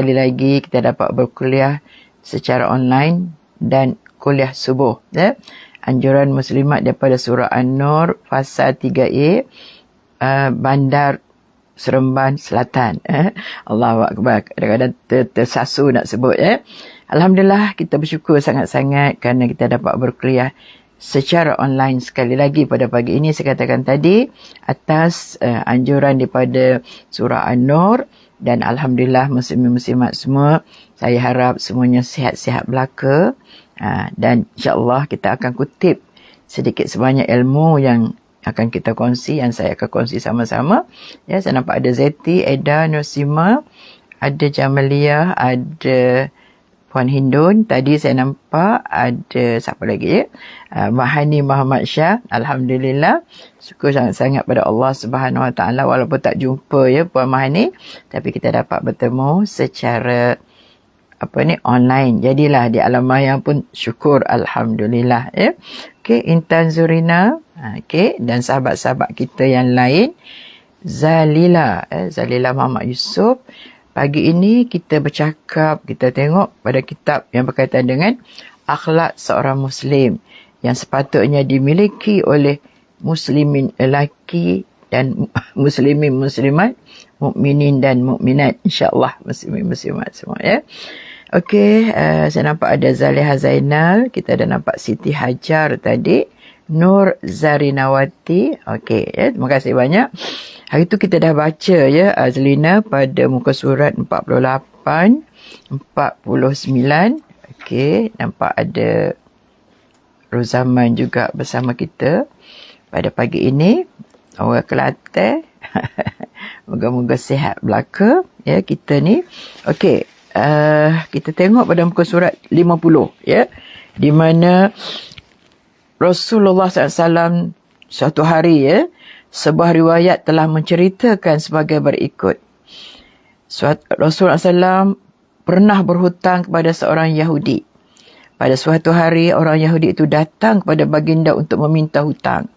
Sekali lagi kita dapat berkuliah secara online dan kuliah subuh. Anjuran Muslimat daripada surah An-Nur fasa 3A, Bandar Seremban Selatan. Allahu Akbar. Kadang-kadang tersasu nak sebut. Alhamdulillah, kita bersyukur sangat-sangat kerana kita dapat berkuliah secara online sekali lagi pada pagi ini. Saya katakan tadi atas anjuran daripada surah An-Nur, dan alhamdulillah muslimin-muslimat semua, saya harap semuanya sihat-sihat belaka, dan insya-Allah kita akan kutip sedikit sebanyak ilmu yang akan kita kongsi, yang saya akan kongsi sama-sama. Saya nampak ada Zeti, Eda, Nursima, ada Jamalia, ada Puan Hindun. Tadi saya nampak ada siapa lagi Mahani Muhammad Shah. Alhamdulillah, syukur sangat-sangat pada Allah Subhanahu Wa Taala, walaupun tak jumpa Puan Mahani, tapi kita dapat bertemu secara online. Jadilah di alam maya pun syukur, alhamdulillah. Okey, Intan Zurina, dan sahabat-sahabat kita yang lain, Zalila Muhammad Yusof. Pagi ini kita bercakap, kita tengok pada kitab yang berkaitan dengan akhlak seorang muslim yang sepatutnya dimiliki oleh muslimin lelaki dan muslimin muslimat, mukminin dan mukminat, insya-Allah muslimin muslimat semua. Okey, saya nampak ada Zaliha Zainal, kita ada nampak Siti Hajar tadi, Nur Zarinawati. Okey, terima kasih banyak. Hari tu kita dah baca Azlina pada muka surat 48, 49. Okey, nampak ada Rozaman juga bersama kita pada pagi ini. Orang Kelantan. Moga-moga sihat belaka kita ni. Okey, kita tengok pada muka surat 50 di mana Rasulullah SAW suatu hari sebuah riwayat telah menceritakan sebagai berikut. Rasulullah SAW pernah berhutang kepada seorang Yahudi. Pada suatu hari orang Yahudi itu datang kepada baginda untuk meminta hutang.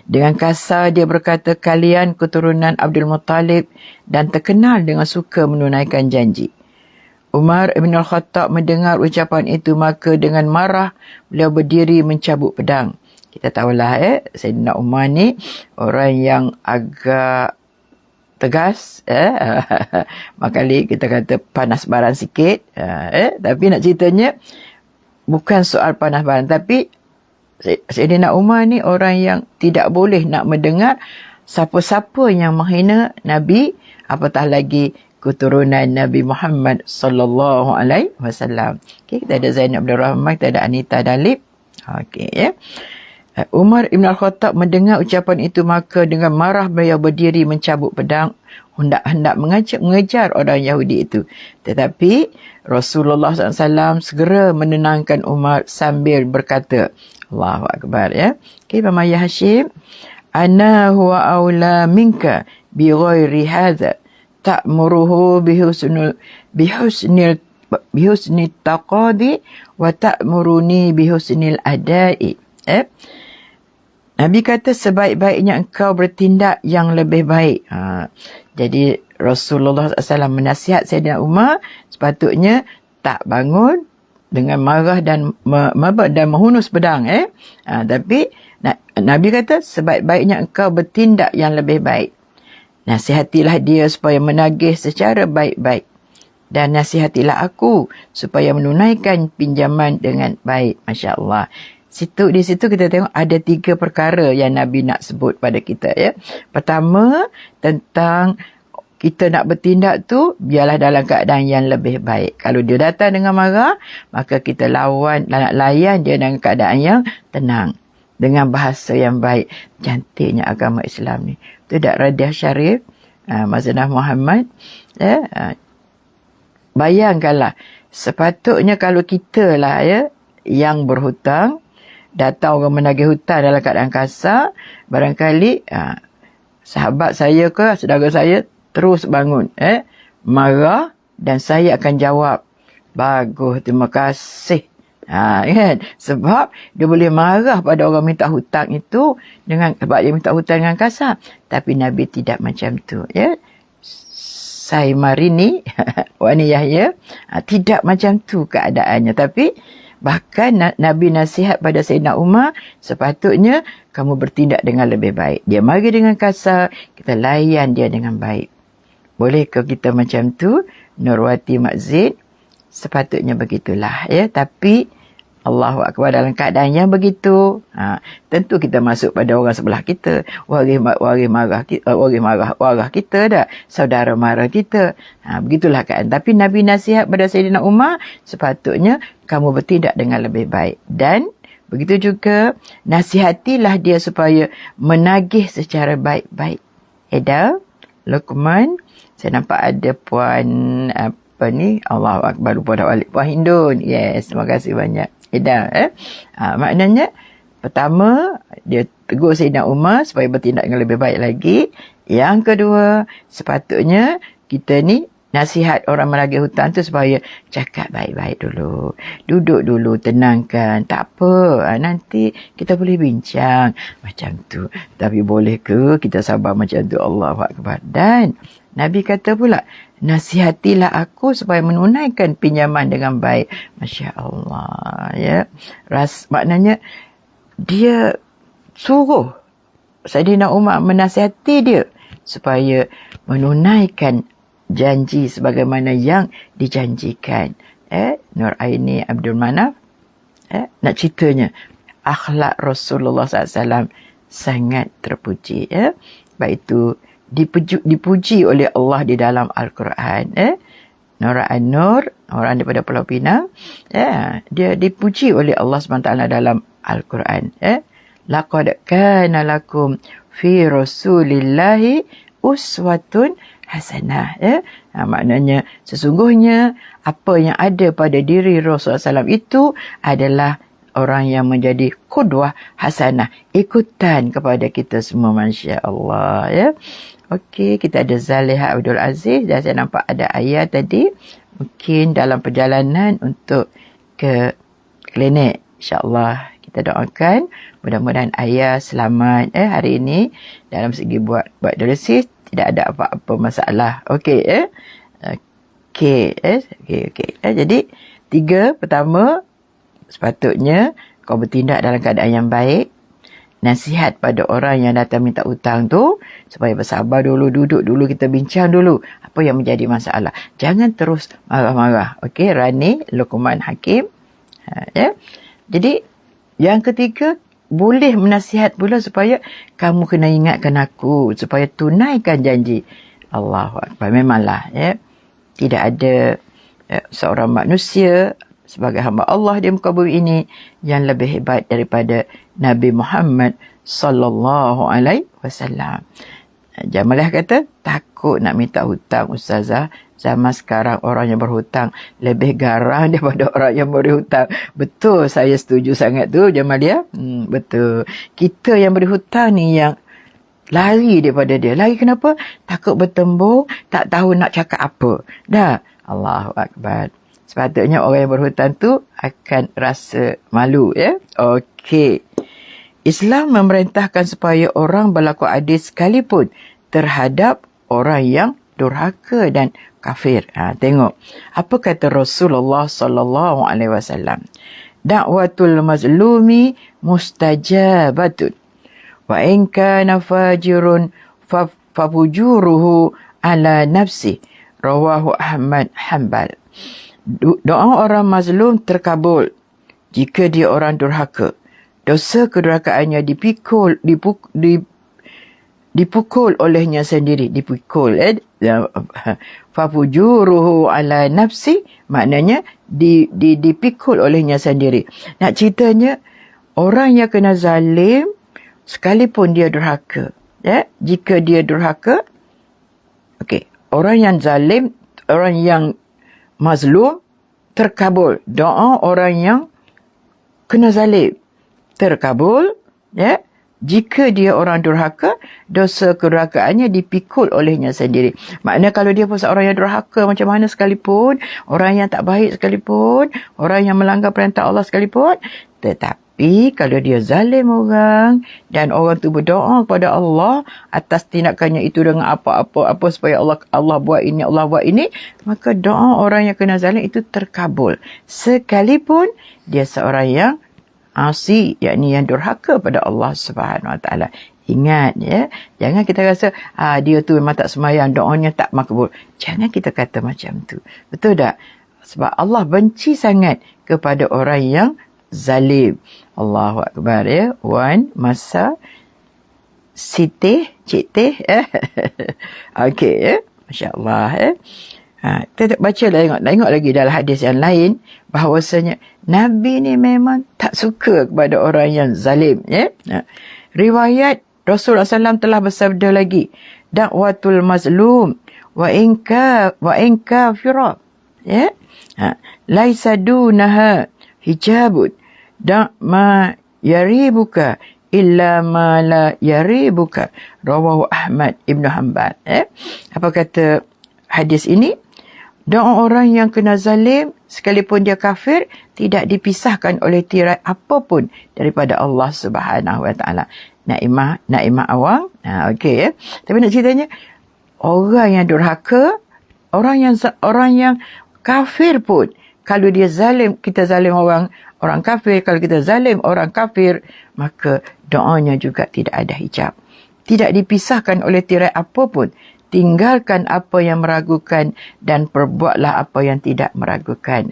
Dengan kasar dia berkata, kalian keturunan Abdul Muttalib dan terkenal dengan suka menunaikan janji. Umar Ibn Al-Khattab mendengar ucapan itu, maka dengan marah beliau berdiri mencabut pedang. Kita tahulah Sayyidina Umar ni orang yang agak tegas, makali kita kata panas baran sikit, tapi nak ceritanya bukan soal panas baran, tapi Sayyidina Umar ni orang yang tidak boleh nak mendengar siapa-siapa yang menghina Nabi, apatah lagi keturunan Nabi Muhammad sallallahu alaihi wasallam. Okey, kita ada Zainab Abdul Rahman, kita ada Anita Dalib. Okey, Umar Ibn Al-Khattab mendengar ucapan itu, maka dengan marah beliau berdiri mencabut pedang hendak mengejar orang Yahudi itu. Tetapi Rasulullah SAW segera menenangkan Umar sambil berkata, Allahu Akbar. Okey, Maya Hashim, ana huwa aula minka bi ghairi hadza ta'muruhu bihusnil taqadi wa ta'muruni bihusnil adai. Nabi kata sebaik-baiknya engkau bertindak yang lebih baik. Jadi Rasulullah SAW menasihat Sayyidina Umar sepatutnya tak bangun dengan marah dan menghunus pedang. Tapi Nabi kata sebaik-baiknya engkau bertindak yang lebih baik. Nasihatilah dia supaya menagih secara baik-baik. Dan nasihatilah aku supaya menunaikan pinjaman dengan baik. Masya Allah. Di situ kita tengok ada 3 perkara yang Nabi nak sebut pada kita. Pertama, tentang kita nak bertindak tu biarlah dalam keadaan yang lebih baik. Kalau dia datang dengan marah, maka kita lawan, nak layan dia dengan keadaan yang tenang, dengan bahasa yang baik. Cantiknya agama Islam ni. Itu tak Radiah Syarif, Mazanah Muhammad. Bayangkanlah, sepatutnya kalau kita lah yang berhutang, datang orang menagih hutang dalam keadaan kasar, barangkali sahabat saya ke saudara saya terus bangun, marah, dan saya akan jawab, bagus, terima kasih. Kan? Sebab dia boleh marah pada orang minta hutang itu sebab dia minta hutang dengan kasar. Tapi Nabi tidak macam tu. Saimarini Wani Yahya, tidak macam tu keadaannya. Tapi bahkan Nabi nasihat pada Sayyidina Umar, sepatutnya kamu bertindak dengan lebih baik. Dia mari dengan kasar, kita layan dia dengan baik. Bolehkah kita macam tu? Nurwati Mak Zaid, sepatutnya begitulah, ya. Tapi Allahu Akbar, dalam keadaan yang begitu, tentu kita masuk pada orang sebelah kita, waris marah kita dah, saudara mara kita. Begitulah keadaan. Tapi Nabi nasihat pada Sayyidina Umar, sepatutnya kamu bertindak dengan lebih baik. Dan begitu juga nasihatilah dia supaya menagih secara baik-baik. Eda, Luqman, saya nampak ada Puan Allahu Akbar, lupa dah balik. Puan Hindun, yes, terima kasih banyak. Eda, maknanya pertama, dia tegur Sayyidina Umar supaya bertindak dengan lebih baik lagi. Yang kedua, sepatutnya kita ni nasihat orang menagih hutang tu supaya cakap baik-baik dulu, duduk dulu, tenangkan, tak apa, nanti kita boleh bincang macam tu. Tapi boleh ke kita sabar macam tu? Allahu Akbar. Dan Nabi kata pula, nasihatilah aku supaya menunaikan pinjaman dengan baik. Masya Allah, ya. Maknanya dia suruh Sayyidina Umar menasihati dia supaya menunaikan janji sebagaimana yang dijanjikan. Nur Aini Abdul Manaf, nak ceritanya, akhlak Rasulullah SAW sangat terpuji. Baik itu dipuji oleh Allah di dalam Al-Quran. Nur An-Nur, orang daripada Pulau Pinang, dia dipuji oleh Allah SWT dalam Al-Quran. Laqad kana lakum fi Rasulillahi uswatun hasanah. Maknanya sesungguhnya apa yang ada pada diri Rasulullah SAW itu adalah orang yang menjadi qudwah hasanah, ikutan kepada kita semua. Masya Allah, ya. Okey, kita ada Zaliha Abdul Aziz, dan saya nampak ada Ayah tadi, mungkin dalam perjalanan untuk ke klinik. InsyaAllah kita doakan mudah-mudahan Ayah selamat hari ini dalam segi buat dialisis, tidak ada apa-apa masalah. Okey, Okey. Jadi 3, pertama, sepatutnya kau bertindak dalam keadaan yang baik. Nasihat pada orang yang datang minta hutang tu supaya bersabar dulu, duduk dulu, kita bincang dulu apa yang menjadi masalah. Jangan terus marah-marah. Okey, Rani Luqman Hakim. Ya. Jadi yang ketiga, boleh menasihat pula supaya kamu kena ingatkan aku supaya tunaikan janji. Allahu Akbar. Memanglah, ya, tidak ada seorang manusia sebagai hamba Allah di muka bumi ini yang lebih hebat daripada Nabi Muhammad sallallahu alaihi wasallam. Jamalah kata, takut nak minta hutang, Ustazah. Zaman sekarang orang yang berhutang lebih garang daripada orang yang beri hutang. Betul, saya setuju sangat tu, Jamalia. Betul. Kita yang beri hutang ni yang lari daripada dia. Lari kenapa? Takut bertembung, tak tahu nak cakap apa. Dah, Allahu Akbar. Sepatutnya orang yang berhutang tu akan rasa malu, ya. Okey. Islam memerintahkan supaya orang berlaku adil sekalipun terhadap orang yang durhaka dan kafir. Tengok apa kata Rasulullah sallallahu alaihi wasallam. Da'watul mazlumi mustajabatun wa in kana fajirun fafujuruhu ala nafsi. Rawahu Ahmad Hanbal. Doa orang mazlum terkabul jika dia orang durhaka. Dosa kedurhakaannya dipukul olehnya sendiri. Dipukul. Fafujuruhu ala nafsi, maknanya dipikul olehnya sendiri. Nak ceritanya, orang yang kena zalim sekalipun dia durhaka. Ya? Jika dia durhaka, okey, orang yang zalim, orang yang mazlum terkabul. Doa orang yang kena zalim terkabul, ya, jika dia orang durhaka, dosa kedurhakaannya dipikul olehnya sendiri. Maknanya kalau dia pun seorang yang durhaka macam mana sekalipun, orang yang tak baik sekalipun, orang yang melanggar perintah Allah sekalipun, Tapi kalau dia zalim orang dan orang tu berdoa kepada Allah atas tindakannya itu dengan apa supaya Allah buat ini, maka doa orang yang kena zalim itu terkabul. Sekalipun dia seorang yang asi, yakni yang durhaka pada Allah Subhanahu Wa Taala. Ingat ya, jangan kita rasa dia tu memang tak sembahyang, doanya tak makbul. Jangan kita kata macam tu. Betul tak? Sebab Allah benci sangat kepada orang yang zalim. Allahu Akbar ya. Wan, Masa, Siti, Cik Teh. Okey ya. Masya Allah ya. Kita baca tengok lagi dalam hadis yang lain bahawasanya Nabi ni memang tak suka kepada orang yang zalim ya. Riwayat Rasulullah SAW telah bersabda lagi, dakwatul mazlum wa inka fira ya. Laisa dunaha hijabun da ma yaribuka illa ma la yaribuka, rawahu Ahmad Ibn Hanbal. Apa kata hadis ini? Doa orang yang kena zalim sekalipun dia kafir tidak dipisahkan oleh tirai apapun daripada Allah Subhanahu Wa Taala. Naimah awang. Okey ya. Tapi nak ceritanya orang yang durhaka, orang yang kafir pun, kalau dia zalim, kita zalim orang kafir, kalau kita zalim orang kafir, maka doanya juga tidak ada hijab. Tidak dipisahkan oleh tirai apapun. Tinggalkan apa yang meragukan dan perbuatlah apa yang tidak meragukan.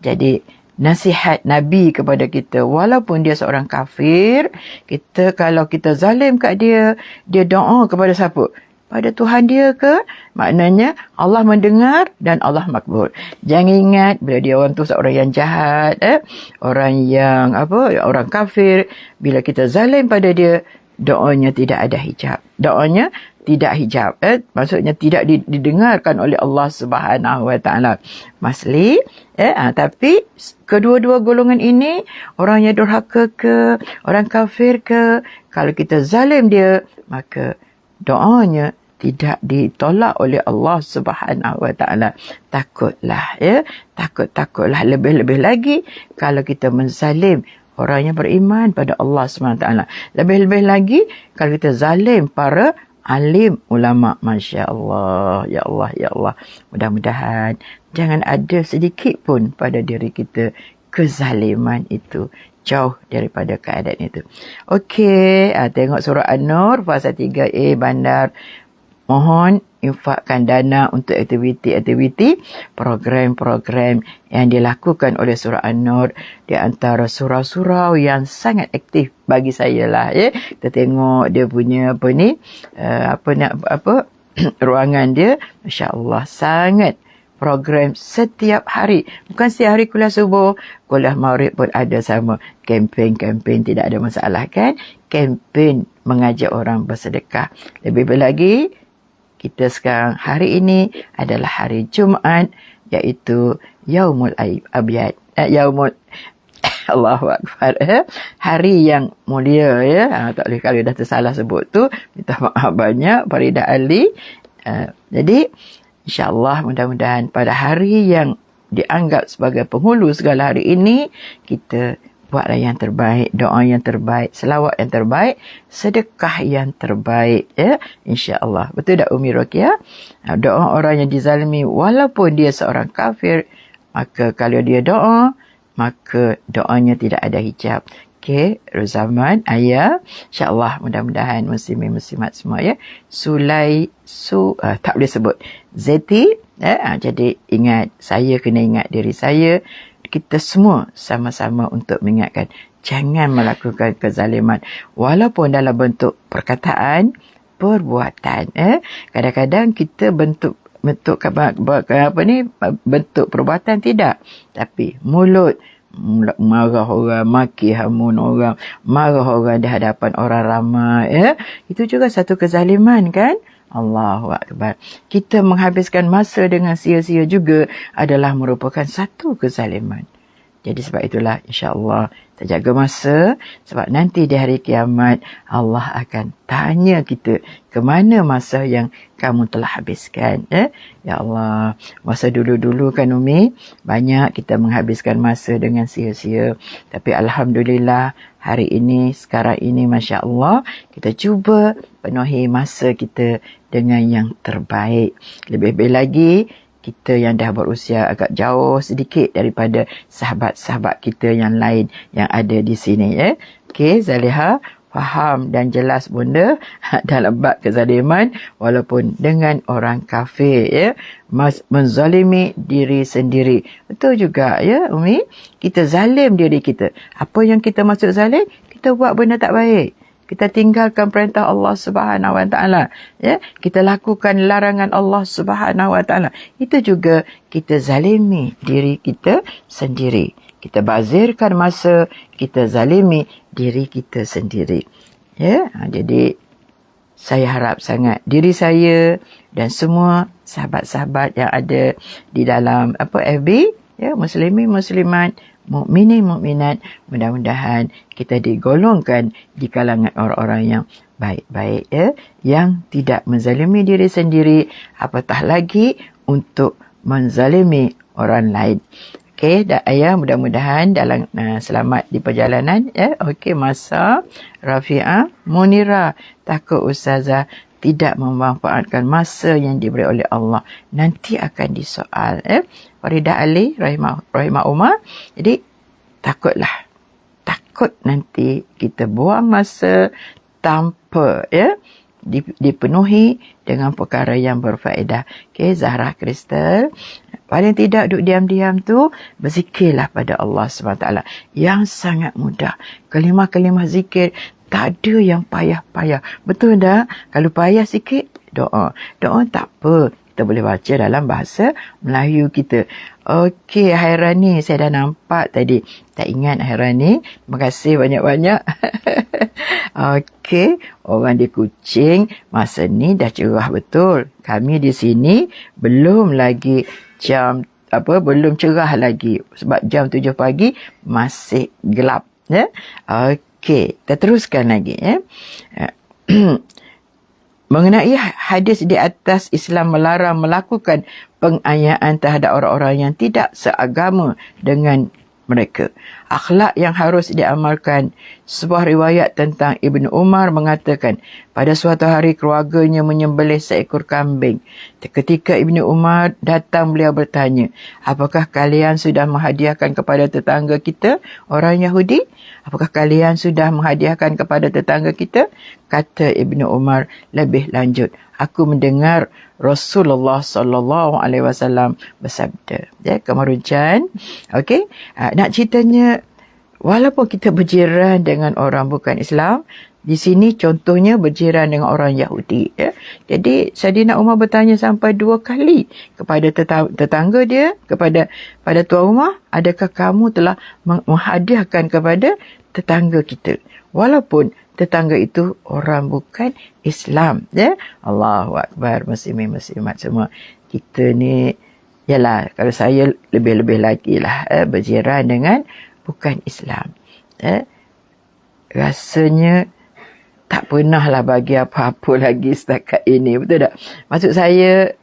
Jadi nasihat Nabi kepada kita, walaupun dia seorang kafir, kalau kita zalim kat dia doa kepada siapa? Pada Tuhan dia ke? Maknanya Allah mendengar dan Allah makbul. Jangan ingat bila dia orang tu seorang yang jahat, orang yang orang kafir, bila kita zalim pada dia, doanya tidak ada hijab. Doanya tidak hijab. Maksudnya tidak didengarkan oleh Allah Subhanahu Wa Taala. Masli. Tapi kedua-dua golongan ini, orang yang durhaka ke, orang kafir ke, kalau kita zalim dia, maka doanya tidak ditolak oleh Allah Subhanahu Wa Taala. Takutlah ya. Takutlah lebih-lebih lagi kalau kita menzalim orang yang beriman pada Allah SWT. Lebih-lebih lagi kalau kita zalim para alim ulama. Masya Allah. Ya Allah, ya Allah. Mudah-mudahan jangan ada sedikit pun pada diri kita kezaliman itu. Jauh daripada keadaan itu. Okey, tengok surah An-Nur pasal 3A bandar. Mohon infakkan dana untuk aktiviti-aktiviti, program-program yang dilakukan oleh surah An-Nur, di antara surau-surau yang sangat aktif bagi saya lah ya. Kita tengok dia punya ruangan dia, masya-Allah, sangat program setiap hari. Bukan setiap hari kuliah subuh, kuliah maghrib pun ada sama. Kempen tidak ada masalah kan? Kempen mengajak orang bersedekah. Lebih lagi, kita sekarang hari ini adalah hari Jumaat, iaitu Yaumul Abyad. Yaumul Allahu Akbar. Hari yang mulia ya. Tak boleh kalau dah tersalah sebut tu, minta maaf banyak Faridah Ali. Jadi insya-Allah mudah-mudahan pada hari yang dianggap sebagai penghulu segala hari ini, kita buatlah yang terbaik, doa yang terbaik, selawat yang terbaik, sedekah yang terbaik ya, insya-Allah. Betul tak Umi Rokiah? Doa orang yang dizalimi walaupun dia seorang kafir, maka kalau dia doa, maka doanya tidak ada hijab. Okey, Rozaman, Ayah, insya-Allah mudah-mudahan muslimin muslimat semua ya. Tak boleh sebut. Zeti, jadi ingat, saya kena ingat diri saya. Kita semua sama-sama untuk mengingatkan, jangan melakukan kezaliman walaupun dalam bentuk perkataan, perbuatan. Kadang-kadang kita bentuk perbuatan tidak, tapi mulut marah orang, maki hamun orang, marah orang di hadapan orang ramai, itu juga satu kezaliman kan? Allahu Akbar. Kita menghabiskan masa dengan sia-sia juga adalah merupakan satu kezaliman. Jadi sebab itulah insya-Allah Kita jaga masa sebab nanti di hari kiamat Allah akan tanya kita ke mana masa yang kamu telah habiskan. Ya Allah, masa dulu-dulu kan Umi, banyak kita menghabiskan masa dengan sia-sia. Tapi Alhamdulillah hari ini, sekarang ini Masya Allah, kita cuba penuhi masa kita dengan yang terbaik. Lebih-lebih lagi, kita yang dah berusia agak jauh sedikit daripada sahabat-sahabat kita yang lain yang ada di sini. Okey, Zaliha faham dan jelas benda dalam bab kezaliman walaupun dengan orang kafir, menzalimi diri sendiri. Betul juga ya Umi, kita zalim diri kita. Apa yang kita maksud zalim? Kita buat benda tak baik. Kita tinggalkan perintah Allah Subhanahu Wa Taala, ya. Kita lakukan larangan Allah Subhanahu Wa Taala. Itu juga kita zalimi diri kita sendiri. Kita bazirkan masa, kita zalimi diri kita sendiri. Ya, jadi saya harap sangat diri saya dan semua sahabat-sahabat yang ada di dalam FB, ya, muslimin muslimat, mukminin mukminat, mudah-mudahan kita digolongkan di kalangan orang-orang yang baik-baik, ya, yang tidak menzalimi diri sendiri, apatah lagi untuk menzalimi orang lain. Okey, dak ayah, mudah-mudahan dalam selamat di perjalanan, ya. Okey, Masa, Rafi'ah, Munira, takut Ustazah tidak memanfaatkan masa yang diberi oleh Allah, nanti akan disoal. Faridah Ali rahimah Umar. Jadi takut nanti kita buang masa tanpa, ya, dipenuhi dengan perkara yang berfaedah. Okey, Zahra Kristal, paling tidak duduk diam-diam tu berzikirlah pada Allah SWT yang sangat mudah. Kalimah-kalimah zikir tak ada yang payah-payah. Betul tak? Kalau payah sikit, doa. Doa tak apa. Kita boleh baca dalam bahasa Melayu kita. Okey, Hairani, saya dah nampak tadi. Tak ingat Hairani. Terima kasih banyak-banyak. Okey, orang di Kuching masa ni dah cerah betul. Kami di sini belum lagi belum cerah lagi. Sebab jam 7 pagi masih gelap. Ya? Okey, kita teruskan lagi. Mengenai hadis di atas, Islam melarang melakukan penganiayaan terhadap orang-orang yang tidak seagama dengan mereka. Akhlak yang harus diamalkan. Sebuah riwayat tentang Ibnu Umar mengatakan, pada suatu hari keluarganya menyembelih seekor kambing. Ketika Ibnu Umar datang, beliau bertanya, apakah kalian sudah menghadiahkan kepada tetangga kita, orang Yahudi? Apakah kalian sudah menghadiahkan kepada tetangga kita? Kata Ibnu Umar lebih lanjut, aku mendengar Rasulullah sallallahu alaihi wasallam bersabda. Ya, Kamaruncan. Okey, nak ceritanya, walaupun kita berjiran dengan orang bukan Islam, di sini contohnya berjiran dengan orang Yahudi, ya. Jadi Saidina Umar bertanya sampai 2 kali kepada tetangga dia, kepada tuan rumah, adakah kamu telah menghadiahkan kepada tetangga kita, walaupun tetangga itu orang bukan Islam, ya. Allahu Akbar, muslimin muslimat semua. Kita ni, yalah, kalau saya lebih-lebih lagi lah, berjiran dengan bukan Islam. Rasanya tak pernah lah bagi apa-apa lagi setakat ini, betul tak? Maksud saya,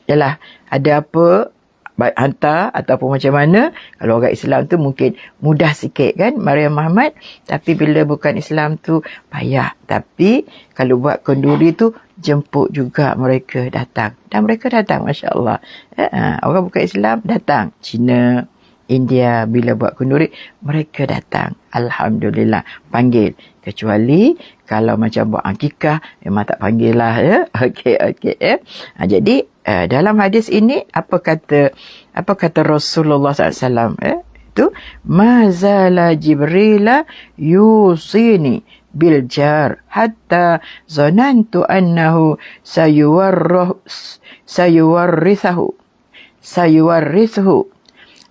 yalah, ada apa, baik hantar ataupun macam mana. Kalau orang Islam tu mungkin mudah sikit kan, Maryam Muhammad. Tapi bila bukan Islam tu payah. Tapi kalau buat kenduri tu, jemput juga mereka datang. Dan mereka datang, Masya Allah. Orang bukan Islam datang. Cina, India, bila buat kenduri, mereka datang. Alhamdulillah, panggil. Kecuali kalau macam buat akikah, memang tak panggil lah, ya. Okey. Jadi dalam hadis ini, apa kata Rasulullah SAW? Itu, mazala Jibril yusini bil jar hatta zanantu annahu sayuwarrithu.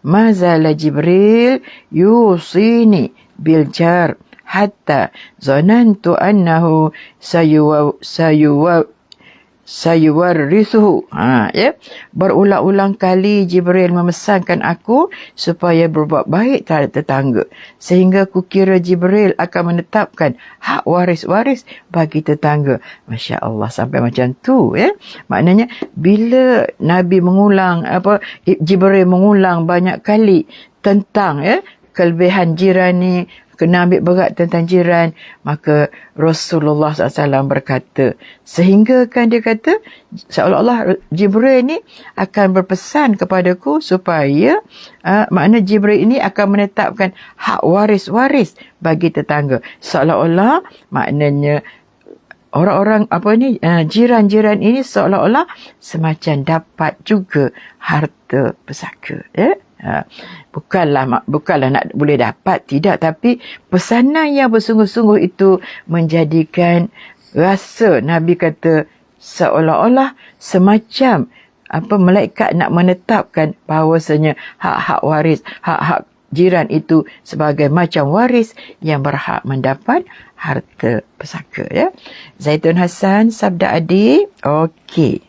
Mazala Jibril yusini bil jar hatta zanantu annahu sayuwarrithuhu. Ya. Berulang-ulang kali Jibril memesankan aku supaya berbuat baik terhadap tetangga. Sehingga kukira Jibril akan menetapkan hak waris-waris bagi tetangga. Masya Allah, sampai macam tu. Ya. Maknanya bila Nabi mengulang, Jibril mengulang banyak kali tentang kelebihan jiran ni, kena ambil berat tentang jiran, maka Rasulullah SAW berkata, sehingga kan dia kata seolah-olah Jibril ni akan berpesan kepadaku supaya makna Jibril ini akan menetapkan hak waris-waris bagi tetangga, seolah-olah maknanya orang-orang jiran-jiran ini seolah-olah semacam dapat juga harta pesaka. Bukanlah nak boleh dapat, tidak, tapi pesanan yang bersungguh-sungguh itu menjadikan rasa Nabi kata seolah-olah semacam malaikat nak menetapkan bahawasanya hak-hak waris, hak-hak jiran itu sebagai macam waris yang berhak mendapat harta pesaka. Ya. Zaitun Hasan sabda adik. Okey.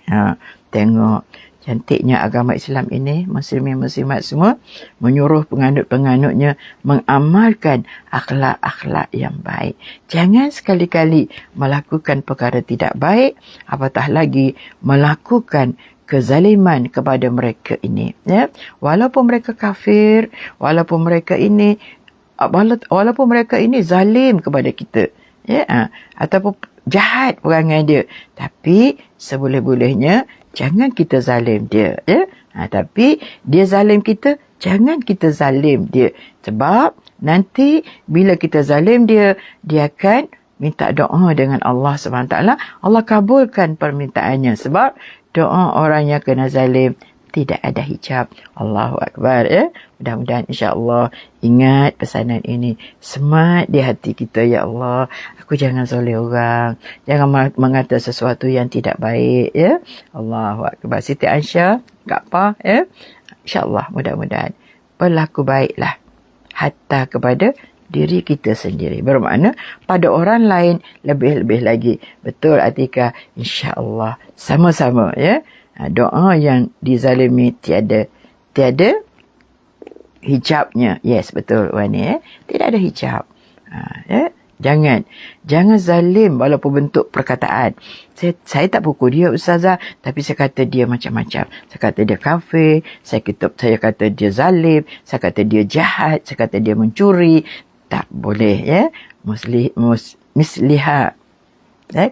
Tengok cantiknya agama Islam ini, muslimin-muslimat semua, menyuruh penganut-penganutnya mengamalkan akhlak-akhlak yang baik. Jangan sekali-kali melakukan perkara tidak baik, apatah lagi melakukan kezaliman kepada mereka ini. Ya. Walaupun mereka kafir, walaupun mereka ini zalim kepada kita, ataupun jahat perangai dia, tapi seboleh-bolehnya jangan kita zalim dia. Tapi dia zalim kita, jangan kita zalim dia. Sebab nanti bila kita zalim dia, dia akan minta doa dengan Allah SWT. Allah kabulkan permintaannya. Sebab doa orang yang kena zalim tidak ada hijab. Allahu Akbar. Mudah-mudahan insya-Allah ingat pesanan ini. Semat di hati kita, ya Allah. Aku jangan zalim orang. Jangan mengata sesuatu yang tidak baik. Ya. Allahu Akbar. Siti Aisyah, Kak Pa. InsyaAllah mudah-mudahan berlaku baiklah. Hatta kepada diri kita sendiri. Bermakna pada orang lain lebih-lebih lagi. Betul Atika? InsyaAllah. Sama-sama. Ya. Doa yang dizalimi tiada hijabnya. Yes, betul Wani. Tidak ada hijab. Jangan zalim walaupun bentuk perkataan. Saya tak pukul dia Ustazah, tapi saya kata dia macam-macam. Saya kata dia kafir, saya kata dia zalim, saya kata dia jahat, saya kata dia mencuri. Tak boleh. Misliha.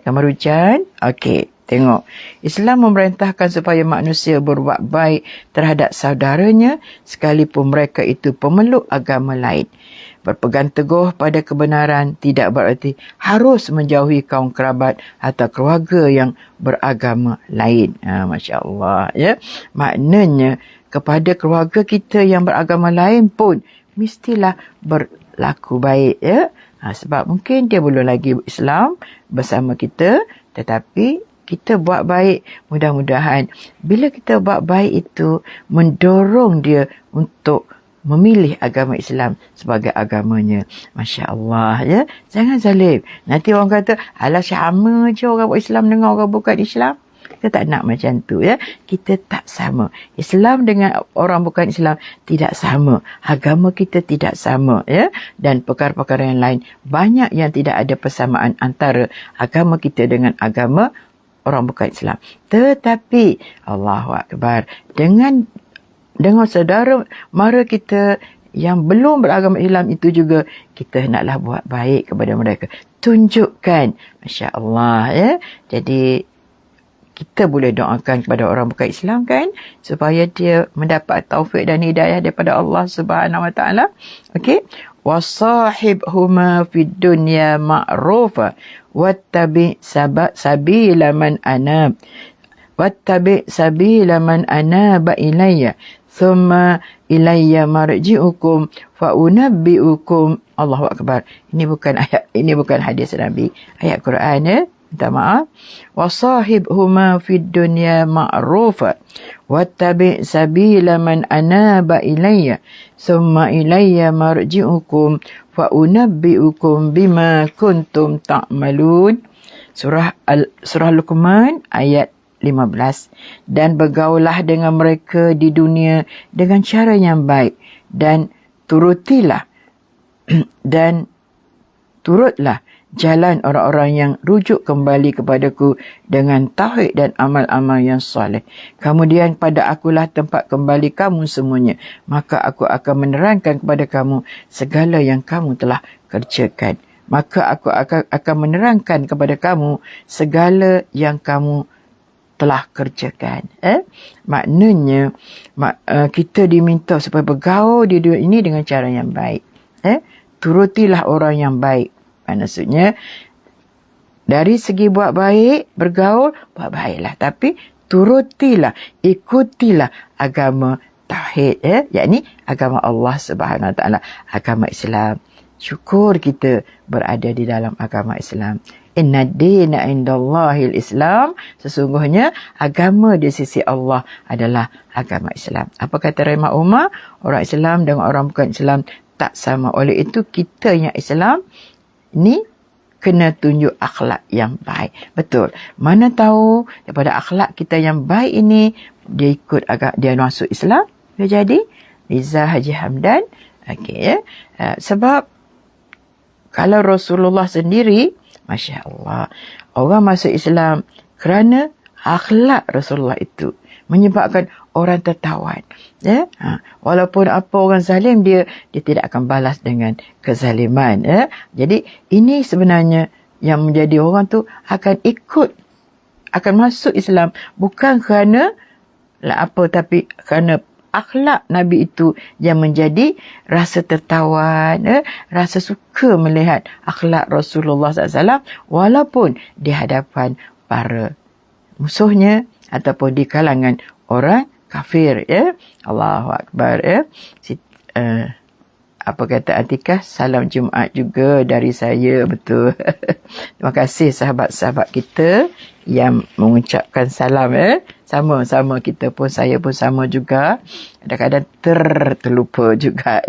Kamarujan. Okey. Tengok, Islam memerintahkan supaya manusia berbuat baik terhadap saudaranya sekalipun mereka itu pemeluk agama lain. Berpegang teguh pada kebenaran tidak bererti harus menjauhi kaum kerabat atau keluarga yang beragama lain. Masya Allah. Ya. Maknanya kepada keluarga kita yang beragama lain pun mestilah berlaku baik. Ya. Sebab mungkin dia belum lagi Islam bersama kita, tetapi kita buat baik, mudah-mudahan bila kita buat baik itu mendorong dia untuk memilih agama Islam sebagai agamanya. Masya Allah. Ya. Jangan zalim. Nanti orang kata, alah sama je orang buat Islam dengan orang bukan Islam. Kita tak nak macam tu. Ya. Kita tak sama. Islam dengan orang bukan Islam tidak sama. Agama kita tidak sama. Ya. Dan perkara-perkara yang lain banyak yang tidak ada persamaan antara agama kita dengan agama orang bukan Islam. Tetapi Allahu Akbar, dengan saudara mara kita yang belum beragama Islam itu juga kita naklah buat baik kepada mereka. Tunjukkan. Masya Allah. Ya. Jadi kita boleh doakan kepada orang bukan Islam kan, supaya dia mendapat taufik dan hidayah daripada Allah Subhanahu Wa Taala. Okey. Wasahibhuma fid dunya ma'rufa wattabi sabila man anab ilayya thumma ilayya marji'ukum fa unabbi'ukum. Allahu Akbar. Ini bukan hadis Nabi, ayat Quran. Ya. Minta maaf. Wasahibhuma fid dunya ma'rufa wattabi sabila man anaba ilayya thumma ilayya marji'ukum fa unabbi'ukum bima kuntum ta'malun. Surah Luqman ayat 15. Dan bergaullah dengan mereka di dunia dengan cara yang baik dan turutlah jalan orang-orang yang rujuk kembali kepadaku dengan tauhid dan amal-amal yang soleh. Kemudian pada akulah tempat kembali kamu semuanya. Maka aku akan menerangkan kepada kamu segala yang kamu telah kerjakan. Maka aku akan menerangkan kepada kamu segala yang kamu telah kerjakan. Maknanya kita diminta supaya bergaul di dunia ini dengan cara yang baik. Turutilah orang yang baik. Maksudnya dari segi buat baik, bergaul, buat baiklah. Tapi turutilah, ikutilah agama tauhid, yakni agama Allah Subhanahu Wa Taala, agama Islam. Syukur kita berada di dalam agama Islam. Inna dina indallahil Islam. Sesungguhnya agama di sisi Allah adalah agama Islam. Apa kata Rahimah Umar? Orang Islam dengan orang bukan Islam tak sama. Oleh itu kita yang Islam ni kena tunjuk akhlak yang baik. Betul. Mana tahu daripada akhlak kita yang baik ini dia ikut dia masuk Islam, dia jadi Riza Haji Hamdan. Okey, sebab kalau Rasulullah sendiri, Masya Allah, orang masuk Islam kerana akhlak Rasulullah itu menyebabkan orang tertawan. Walaupun apa orang zalim, dia tidak akan balas dengan kezaliman. Jadi ini sebenarnya yang menjadi orang tu akan masuk Islam bukan kerana tapi kerana akhlak Nabi itu yang menjadi rasa tertawan, rasa suka melihat akhlak Rasulullah SAW walaupun di hadapan para musuhnya ataupun di kalangan orang kafir. Allahu Akbar. Apa kata Atikah? Salam Jumaat juga dari saya. Betul. Terima kasih sahabat-sahabat kita yang mengucapkan salam. Sama-sama kita pun, saya pun sama juga. Kadang-kadang terlupa juga.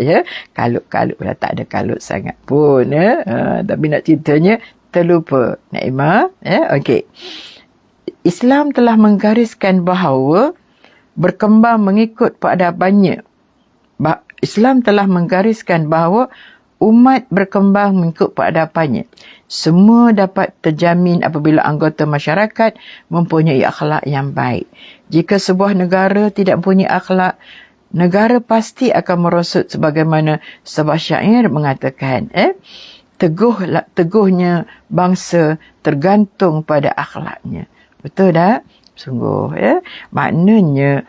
Kalut-kalut lah, tak ada kalut sangat pun. Tapi nak ceritanya terlupa. Naimah. Okey. Islam telah menggariskan bahawa berkembang mengikut peradabannya. Islam telah menggariskan bahawa umat berkembang mengikut peradabannya. Semua dapat terjamin apabila anggota masyarakat mempunyai akhlak yang baik. Jika sebuah negara tidak mempunyai akhlak, negara pasti akan merosot sebagaimana sebuah syair mengatakan, teguhnya bangsa tergantung pada akhlaknya. Betul tak? Sungguh. Maknanya,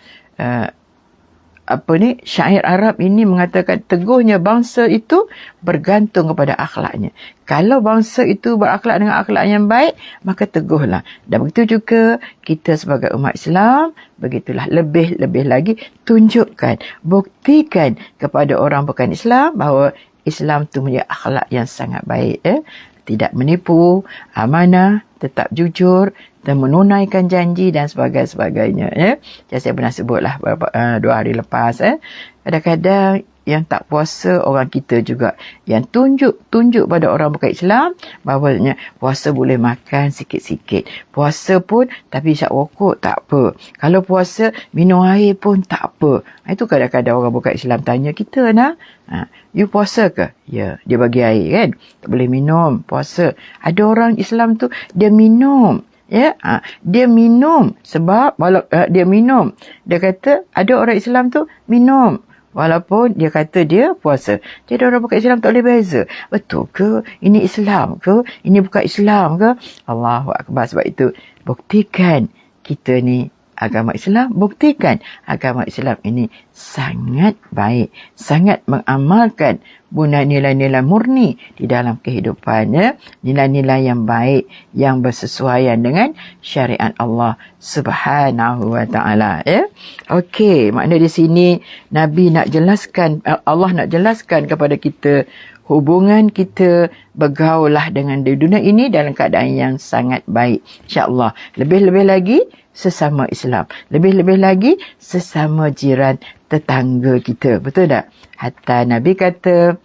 syair Arab ini mengatakan teguhnya bangsa itu bergantung kepada akhlaknya. Kalau bangsa itu berakhlak dengan akhlak yang baik, maka teguhlah. Dan begitu juga kita sebagai umat Islam, begitulah lebih lagi tunjukkan, buktikan kepada orang bukan Islam bahawa Islam itu punya akhlak yang sangat baik. Tidak menipu, amanah, tetap jujur dan menunaikan janji dan sebagainya. Jadi saya pernah sebutlah 2 hari lepas. Kadang-kadang yang tak puasa orang kita juga yang tunjuk pada orang bukan Islam bahawa puasa boleh makan sikit-sikit. Puasa pun tapi isap rokok tak apa. Kalau puasa minum air pun tak apa. Itu kadang-kadang orang bukan Islam tanya kita, you puasa ke? Ya, dia bagi air kan. Tak boleh minum, puasa. Ada orang Islam tu dia minum. Dia minum sebab dia minum. Dia kata ada orang Islam tu minum walaupun dia kata dia puasa. Jadi orang bukan Islam tak boleh beza. Betul ke? Ini Islam ke? Ini bukan Islam ke? Allahu Akbar. Sebab itu buktikan kita ni agama Islam. Buktikan agama Islam ini sangat baik. Sangat mengamalkan nilai-nilai murni di dalam kehidupannya. Nilai-nilai yang baik yang bersesuaian dengan syariat Allah Subhanahu Wa Taala. Okey, makna di sini Nabi nak jelaskan, Allah nak jelaskan kepada kita hubungan kita bergaullah dengan di dunia ini dalam keadaan yang sangat baik. InsyaAllah. Lebih-lebih lagi sesama Islam. Lebih-lebih lagi sesama jiran tetangga kita. Betul tak? Hatta Nabi kata,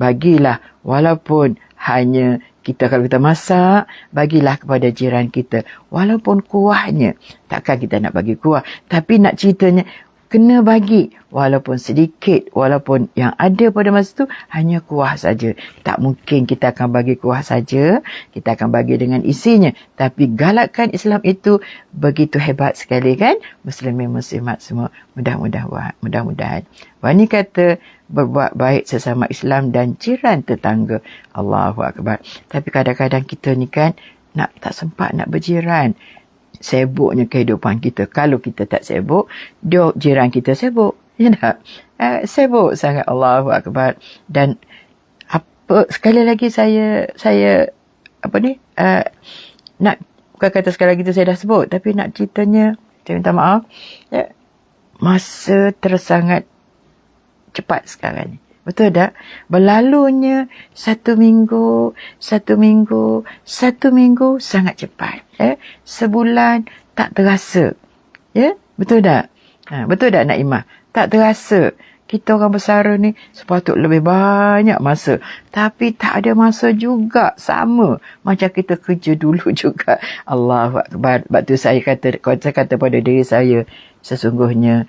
bagilah walaupun hanya Kalau kita masak, bagilah kepada jiran kita. Walaupun kuahnya, takkan kita nak bagi kuah. Tapi nak ceritanya, kena bagi walaupun sedikit, walaupun yang ada pada masa tu hanya kuah saja. Tak mungkin kita akan bagi kuah saja, kita akan bagi dengan isinya. Tapi galakan Islam itu begitu hebat sekali kan? Muslimin muslimat semua, mudah-mudahan. Wani kata berbuat baik sesama Islam dan jiran tetangga. Allahu Akbar. Tapi kadang-kadang kita ni kan tak sempat nak berjiran. Sibuknya kehidupan kita. Kalau kita tak sibuk, jiran kita sibuk. Ya tak? Sibuk sangat. Allahu Akbar. Dan sekali lagi saya nak, bukan kata sekali lagi tu saya dah sebut, tapi nak ceritanya, saya minta maaf, masa tersangat cepat sekarang ni. Betul tak? Berlalunya satu minggu sangat cepat. Sebulan tak terasa. Betul tak? Betul tak Naimah? Tak terasa. Kita orang bersara ni sepatut lebih banyak masa. Tapi tak ada masa juga. Sama macam kita kerja dulu juga. Allahu Akbar. Sebab tu saya kata pada diri saya, sesungguhnya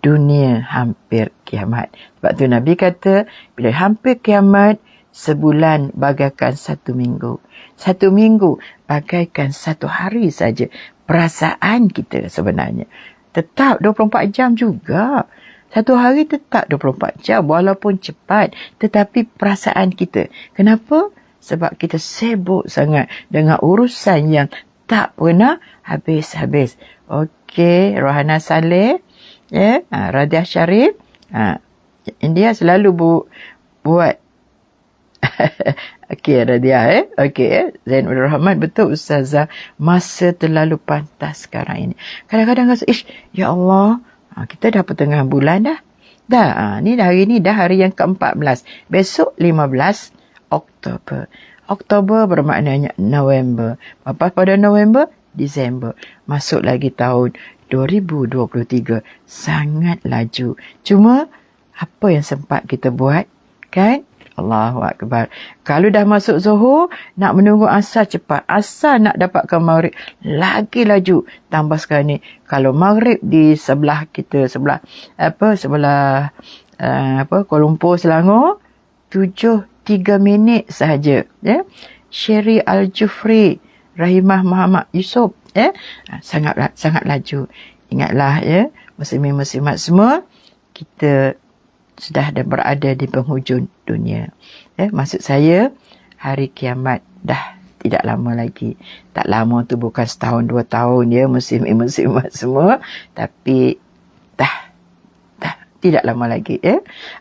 dunia hampir kiamat. Sebab tu Nabi kata, bila hampir kiamat, sebulan bagaikan satu minggu. Satu minggu bagaikan satu hari saja. Perasaan kita sebenarnya tetap 24 jam juga. Satu hari tetap 24 jam walaupun cepat. Tetapi perasaan kita. Kenapa? Sebab kita sibuk sangat dengan urusan yang tak pernah habis-habis. Okey, Rohana Saleh. Radiah Sharif. India selalu buat. Okey, Radiah. Okey, Zainul Rahman. Betul Ustazah. Masa terlalu pantas sekarang ini. Kadang-kadang rasa, ya Allah, kita dah pertengahan bulan dah. Ni hari ni dah hari yang ke-14. Besok 15 Oktober. Oktober bermaknanya November. Lepas pada November, Disember. Masuk lagi tahun 2023. Sangat laju. Cuma apa yang sempat kita buat, kan? Allahu Akbar. Kalau dah masuk Zuhur, nak menunggu asar cepat. Asar nak dapatkan maghrib, lagi laju. Tambah sekarang ni, kalau maghrib di sebelah kita, sebelah Kuala Lumpur, Selangor, 7:03 minit sahaja. Sherry Al-Jufri, Rahimah Muhammad Yusof, sangat laju. Ingatlah muslimin-muslimat semua, kita sudah berada di penghujung dunia. Maksud saya, hari kiamat dah tidak lama lagi. Tak lama tu bukan setahun, 2 tahun muslimin-muslimat semua, tapi dah tidak lama lagi.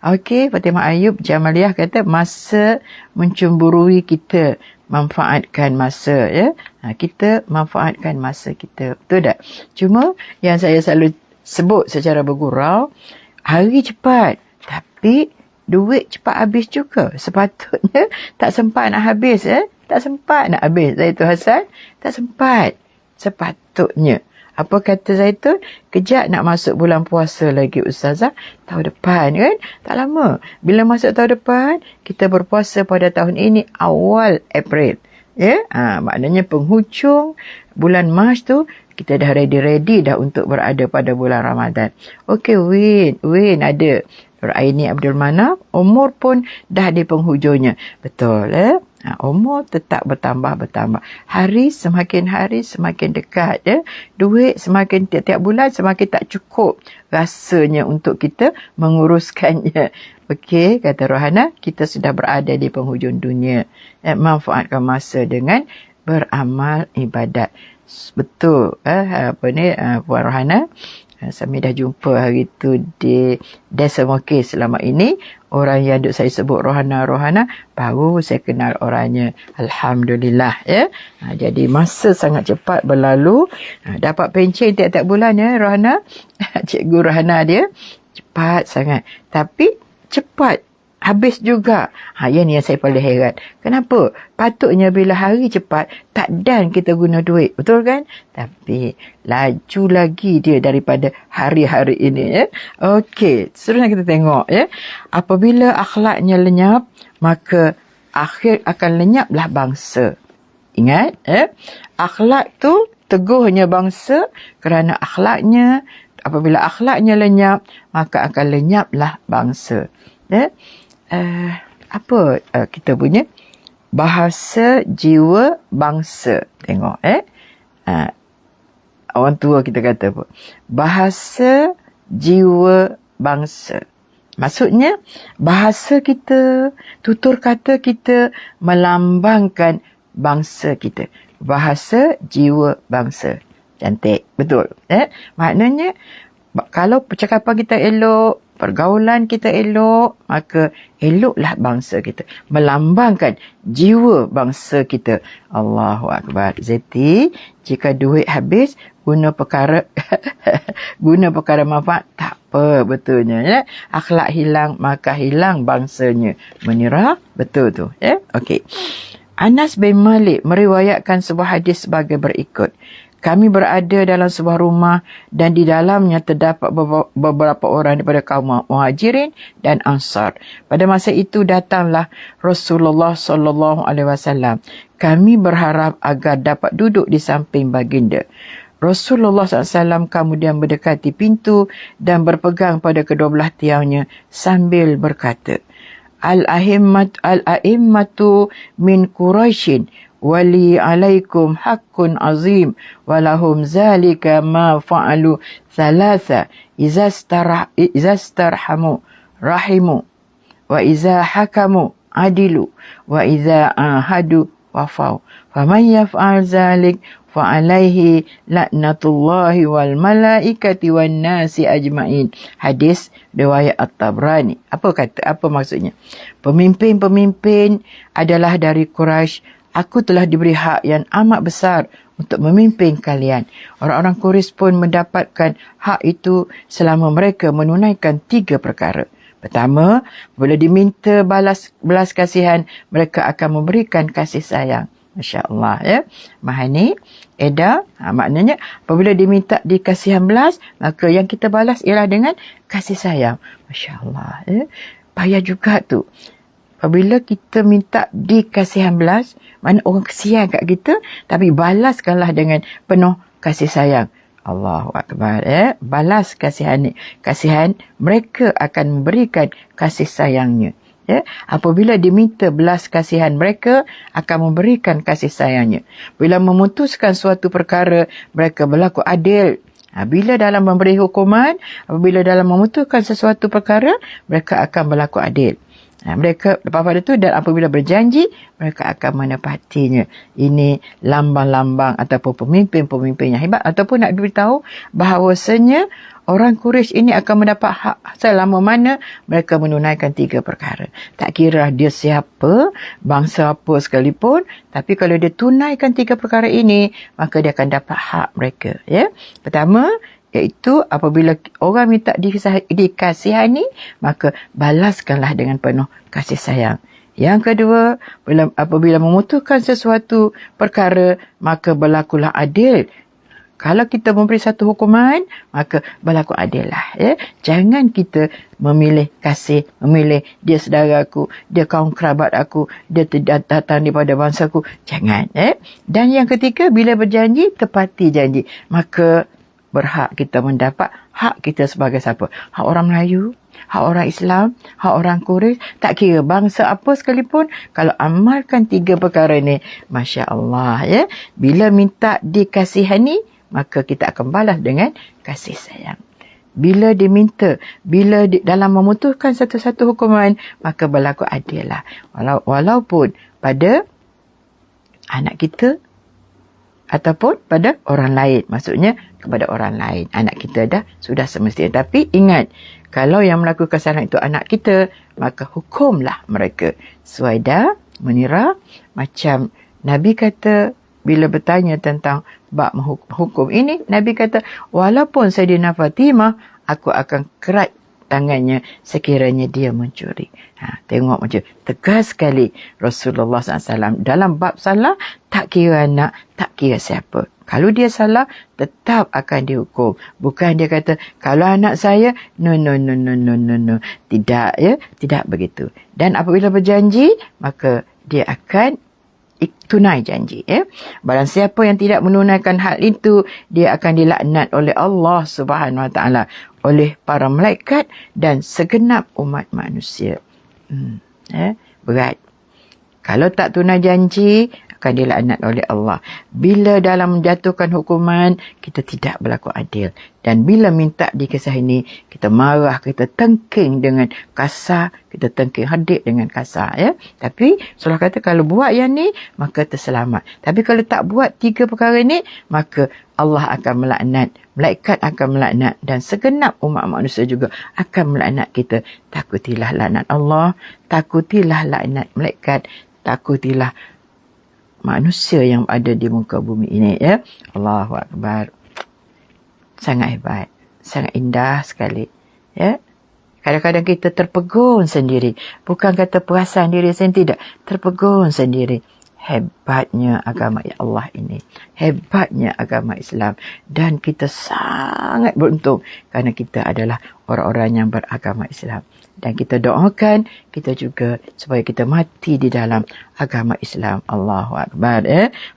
Okey, Fatimah Ayub Jamaliah kata, masa mencemburui kita, manfaatkan masa. Kita manfaatkan masa kita. Betul tak? Cuma yang saya selalu sebut secara bergurau, hari cepat, tapi duit cepat habis juga. Sepatutnya tak sempat nak habis. Tak sempat nak habis. Zaitun Hassan, tak sempat. Sepatutnya. Apa kata Zaitun? Kejap nak masuk bulan puasa lagi Ustazah. Tahun depan kan? Tak lama. Bila masuk tahun depan, kita berpuasa pada tahun ini awal April. Maknanya penghujung bulan Mac tu, kita dah ready dah untuk berada pada bulan Ramadan. Okey, Win ada. Nur Aini Abdul Manaf, umur pun dah di penghujungnya. Betul, umur tetap bertambah. Hari semakin dekat. Duit semakin tiap-tiap bulan semakin tak cukup rasanya untuk kita menguruskannya. Okey, kata Rohana, kita sudah berada di penghujung dunia. Manfaatkan masa dengan beramal ibadat. Betul, Puan Rohana. Saya dah jumpa hari tu di Desa Mokeh selama ini. Orang yang duk saya sebut Rohana, baru saya kenal orangnya. Alhamdulillah. Jadi masa sangat cepat berlalu. Dapat pencen tiap-tiap bulan Rohana. Cikgu Rohana dia. Cepat sangat. Tapi cepat habis juga. Yang ni yang saya paling heran. Kenapa? Patutnya bila hari cepat, tak dan kita guna duit. Betul kan? Tapi laju lagi dia daripada hari-hari ini. Okey, seterusnya kita tengok. Apabila akhlaknya lenyap, maka akhir akan lenyaplah bangsa. Ingat, akhlak tu teguhnya bangsa kerana akhlaknya. Apabila akhlaknya lenyap, maka akan lenyaplah bangsa. Kita punya bahasa jiwa bangsa. Tengok, orang tua kita kata apa? Bahasa jiwa bangsa. Maksudnya, bahasa kita, tutur kata kita melambangkan bangsa kita. Bahasa jiwa bangsa. Cantik, betul. Maknanya, kalau percakapan kita elok, pergaulan kita elok, maka eloklah bangsa kita. Melambangkan jiwa bangsa kita. Allahu Akbar. Zeti, jika duit habis, guna perkara manfaat, tak apa betulnya. Ya? Akhlak hilang, maka hilang bangsanya. Menira, betul tu. Okey. Anas bin Malik meriwayatkan sebuah hadis sebagai berikut. Kami berada dalam sebuah rumah dan di dalamnya terdapat beberapa orang daripada kaum Muhajirin dan Ansar. Pada masa itu datanglah Rasulullah sallallahu alaihi wasallam. Kami berharap agar dapat duduk di samping baginda. Rasulullah SAW kemudian mendekati pintu dan berpegang pada kedua belah tiangnya sambil berkata, Al-a'immatu min Quraisyin wali alaikum haqqun azim walahum zalika ma fa'alu thalatha iza starhamu rahimu wa iza hakamu adilu wa iza ahadu wafau faman yaf'al zalik fa'alaihi laknatullahi wal malaikati wan nasi ajma'in. Hadis riwayat At-Tabrani. Apa maksudnya? Pemimpin-pemimpin adalah dari Quraisy. Aku telah diberi hak yang amat besar untuk memimpin kalian. Orang-orang Quraisy pun mendapatkan hak itu selama mereka menunaikan 3 perkara. Pertama, bila diminta belas kasihan, mereka akan memberikan kasih sayang. Masya Allah, ya. Mahani, Eda, maknanya apabila diminta dikasihan belas, maka yang kita balas ialah dengan kasih sayang. Masya Allah, ya. Payah juga tu. Apabila kita minta dikasihan belas, mana orang kesian kat kita, tapi balaskanlah dengan penuh kasih sayang. Allahu Akbar. Balas kasihan, mereka akan memberikan kasih sayangnya. Apabila diminta belas kasihan, mereka akan memberikan kasih sayangnya. Bila memutuskan suatu perkara, mereka berlaku adil. Bila dalam memberi hukuman, apabila dalam memutuskan sesuatu perkara, mereka akan berlaku adil. Mereka lepas pada itu, dan apabila berjanji, mereka akan menepatinya. Ini lambang-lambang ataupun pemimpin-pemimpin yang hebat, ataupun nak beritahu bahawasanya orang Quraisy ini akan mendapat hak selama mana mereka menunaikan 3 perkara. Tak kira dia siapa, bangsa apa sekalipun, tapi kalau dia tunaikan 3 perkara ini, maka dia akan dapat hak mereka. Ya? Pertama, iaitu apabila orang minta dikasihani, maka balaskanlah dengan penuh kasih sayang. Yang kedua, apabila memutuskan sesuatu perkara, maka berlakulah adil. Kalau kita memberi satu hukuman, maka berlaku adil lah. Ya? Jangan kita memilih kasih, memilih dia saudara aku, dia kaum kerabat aku, dia datang daripada bangsa aku. Jangan. Dan yang ketiga, bila berjanji, tepati janji. Maka berhak kita mendapat hak kita sebagai siapa? Hak orang Melayu, hak orang Islam, hak orang Quraisy, tak kira bangsa apa sekalipun, kalau amalkan 3 perkara ini, Masya Allah, ya. Bila minta dikasihani, maka kita akan balas dengan kasih sayang. Bila diminta, dalam memutuskan satu-satu hukuman, maka berlaku adil lah. Walaupun pada anak kita, ataupun pada orang lain. Maksudnya kepada orang lain. Anak kita sudah semestinya. Tapi ingat, kalau yang melakukan kesalahan itu anak kita, maka hukumlah mereka. Suaidah, Munirah, macam Nabi kata, bila bertanya tentang bab hukum ini, Nabi kata, walaupun Sayyidina Fatimah, aku akan kerat tangannya sekiranya dia mencuri. Tengok macam tegas sekali Rasulullah SAW. Dalam bab salah, tak kira anak, tak kira siapa. Kalau dia salah, tetap akan dihukum. Bukan dia kata, kalau anak saya, no. Tidak, ya. Tidak begitu. Dan apabila berjanji, maka dia akan tunai janji. Barang siapa yang tidak menunaikan hal itu, dia akan dilaknat oleh Allah Subhanahu Wa Taala, oleh para malaikat dan segenap umat manusia. Berat. Kalau tak tunai janji, akan dilaknat oleh Allah. Bila dalam menjatuhkan hukuman, kita tidak berlaku adil. Dan bila minta dikesahini, kita marah, kita tengking dengan kasar, kita tengking hadik dengan kasar. Tapi Rasulullah kata kalau buat yang ni, maka terselamat. Tapi kalau tak buat 3 perkara ni, maka Allah akan melaknat, malaikat akan melaknat dan segenap umat manusia juga akan melaknat kita. Takutilah laknat Allah, takutilah laknat malaikat, takutilah manusia yang ada di muka bumi ini. Allahu Akbar. Sangat hebat, sangat indah sekali. Kadang-kadang kita terpegun sendiri. Bukan kata perasan diri sendiri, tidak. Terpegun sendiri. Hebatnya agama Allah ini. Hebatnya agama Islam. Dan kita sangat beruntung kerana kita adalah orang-orang yang beragama Islam. Dan kita doakan kita juga supaya kita mati di dalam agama Islam. Allahu Akbar.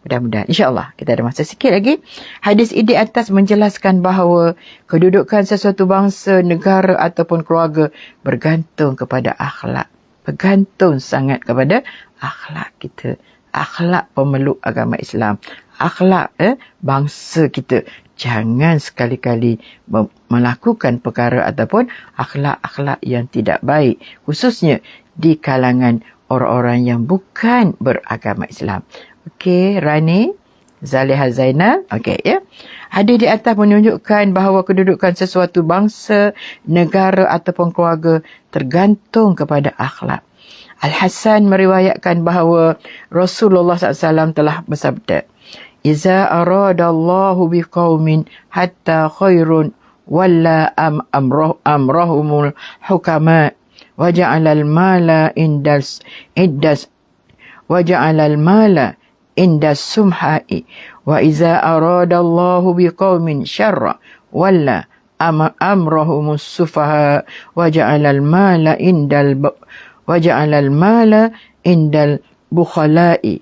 Mudah-mudahan. InsyaAllah kita ada masa sikit lagi. Hadis ini di atas menjelaskan bahawa kedudukan sesuatu bangsa, negara ataupun keluarga bergantung kepada akhlak. Bergantung sangat kepada akhlak kita. Akhlak pemeluk agama Islam. Akhlak bangsa kita. Jangan sekali-kali melakukan perkara ataupun akhlak-akhlak yang tidak baik. Khususnya di kalangan orang-orang yang bukan beragama Islam. Okey, Rani, Zaliha Zainal. Okey, Hadis di atas menunjukkan bahawa kedudukan sesuatu bangsa, negara ataupun keluarga tergantung kepada akhlak. Al-Hasan meriwayatkan bahawa Rasulullah SAW telah bersabda, "Iza aradallahu biqaumin hatta khairun walla amrahumul hukama wa ja'ala al-mala indas wa ja'ala al-mala indas sumha'i wa iza aradallahu biqaumin syarra walla amrahumus sufaha wa ja'ala al-mala indal bukhala'i."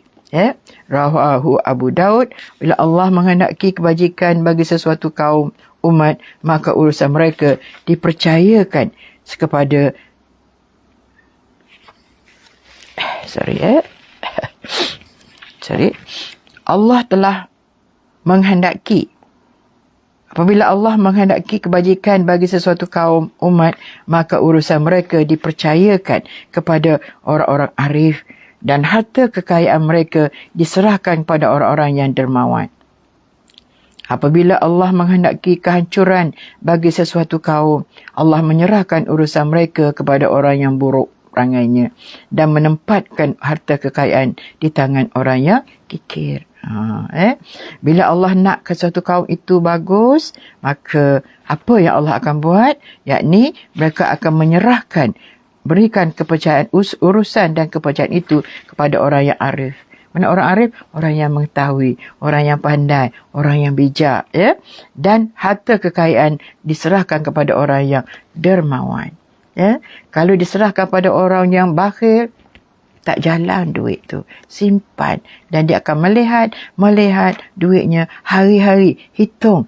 Rawahu Abu Daud. Bila Allah menghendaki kebajikan bagi sesuatu kaum umat, maka urusan mereka dipercayakan kepada Allah telah menghendaki. Apabila Allah menghendaki kebajikan bagi sesuatu kaum umat, maka urusan mereka dipercayakan kepada orang-orang arif dan harta kekayaan mereka diserahkan kepada orang-orang yang dermawan. Apabila Allah menghendaki kehancuran bagi sesuatu kaum, Allah menyerahkan urusan mereka kepada orang yang buruk perangainya dan menempatkan harta kekayaan di tangan orang yang kikir. Bila Allah nak ke suatu kaum itu bagus, maka apa yang Allah akan buat? Yakni mereka akan menyerahkan, berikan kepercayaan urusan dan kepercayaan itu kepada orang yang arif. Mana orang arif? Orang yang mengetahui, orang yang pandai, orang yang bijak. Dan harta kekayaan diserahkan kepada orang yang dermawan. Kalau diserahkan pada orang yang bakhil, tak jalan duit tu. Simpan. Dan dia akan melihat duitnya hari-hari. Hitung.